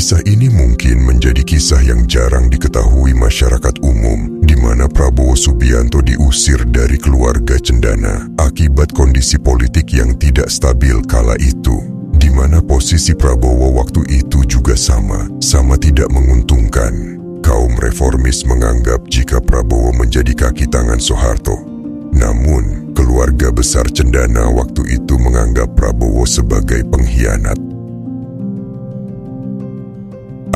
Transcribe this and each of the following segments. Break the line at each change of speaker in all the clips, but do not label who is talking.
Kisah ini mungkin menjadi kisah yang jarang diketahui masyarakat umum, di mana Prabowo Subianto diusir dari keluarga Cendana akibat kondisi politik yang tidak stabil kala itu, di mana posisi Prabowo waktu itu juga sama tidak menguntungkan. Kaum reformis menganggap jika Prabowo menjadi kaki tangan Soeharto. Namun, keluarga besar Cendana waktu itu menganggap Prabowo sebagai pengkhianat.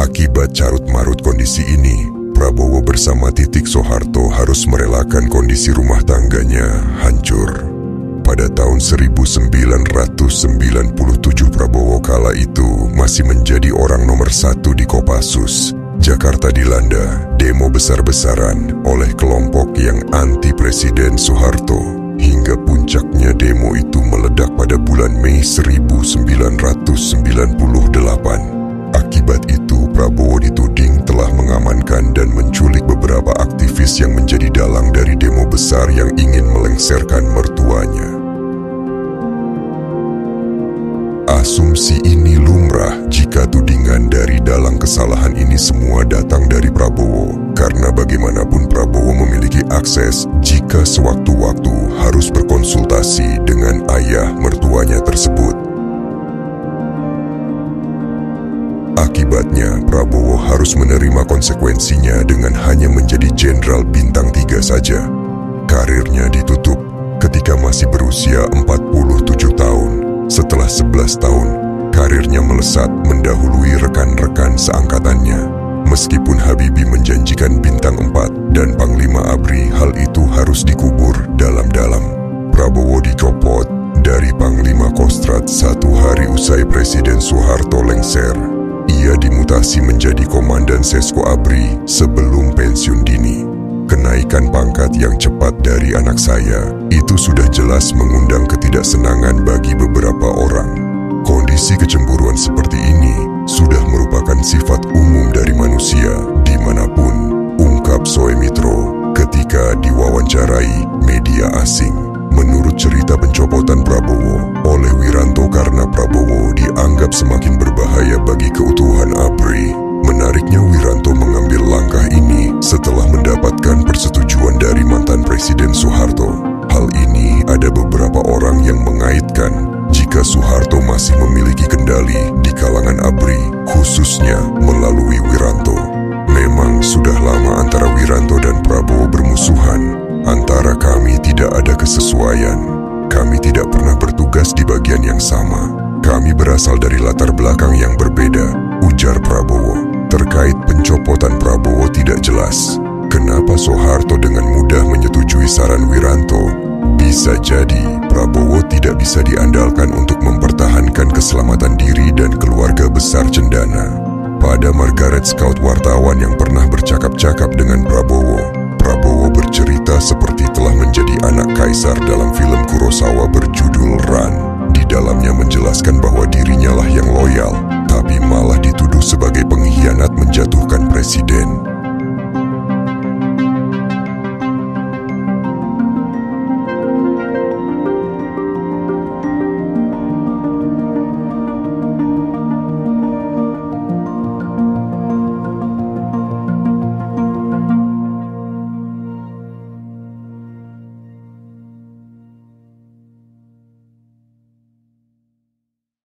Akibat carut-marut kondisi ini, Prabowo bersama Titik Soeharto harus merelakan kondisi rumah tangganya hancur. Pada tahun 1997 Prabowo kala itu masih menjadi orang nomor 1 di Kopassus. Jakarta dilanda demo besar-besaran oleh kelompok yang anti Presiden Soeharto, hingga puncaknya demo itu meledak pada bulan Mei 1998. Akibat itu, Prabowo dituding telah mengamankan dan menculik beberapa aktivis yang menjadi dalang dari demo besar yang ingin melengsarkan mertuanya. Asumsi ini lumrah jika tudingan dari dalang kesalahan ini semua datang dari Prabowo, karena bagaimanapun Prabowo memiliki akses jika sewaktu-waktu harus berkonsultasi dengan ayah mertuanya tersebut. Akibatnya, Prabowo harus menerima konsekuensinya dengan hanya menjadi jenderal bintang 3 saja. Karirnya ditutup ketika masih berusia 47 tahun. Setelah 11 tahun, karirnya melesat mendahului rekan-rekan seangkatannya. Meskipun Habibie menjanjikan bintang 4 dan Panglima ABRI, hal itu harus dikubur dalam-dalam. Prabowo dicopot dari Panglima Kostrad 1 hari usai Presiden Soeharto lengser. Ia dimutasi menjadi Komandan Sesko ABRI sebelum pensiun dini. Kenaikan pangkat yang cepat dari anak saya itu sudah jelas mengundang ketidaksenangan bagi beberapa orang. Kondisi kecemburuan seperti ini sudah merupakan sifat umum dari manusia dimanapun, ungkap Soemitro ketika diwawancarai media asing. Menurut cerita pencopotan Prabowo oleh Wiranto karena Prabowo dianggap semakin berbahaya bagi keutuhan ABRI. Menariknya, Wiranto mengambil langkah ini setelah mendapatkan persetujuan dari mantan Presiden Soeharto. Hal ini ada beberapa orang yang mengaitkan jika Soeharto masih memiliki kendali di kalangan ABRI, khususnya melalui Wiranto. Memang sudah lama antara Wiranto dan Prabowo bermusuhan. Antara kami tidak ada kesesuaian. Kami tidak pernah bertugas di bagian yang sama. Kami berasal dari latar belakang yang berbeda, ujar Prabowo. Terkait pencopotan Prabowo tidak jelas kenapa Soeharto dengan mudah menyetujui saran Wiranto. Bisa jadi Prabowo tidak bisa diandalkan untuk mempertahankan keselamatan diri dan keluarga besar Cendana. Pada Margaret Scout, wartawan yang pernah bercakap-cakap dengan Prabowo bercerita seperti telah menjadi anak kaisar dalam film Kurosawa berjudul Ran. Di dalamnya menjelaskan bahwa dirinya lah yang loyal, tapi malah dituduh sebagai pengkhianat menjatuhkan presiden.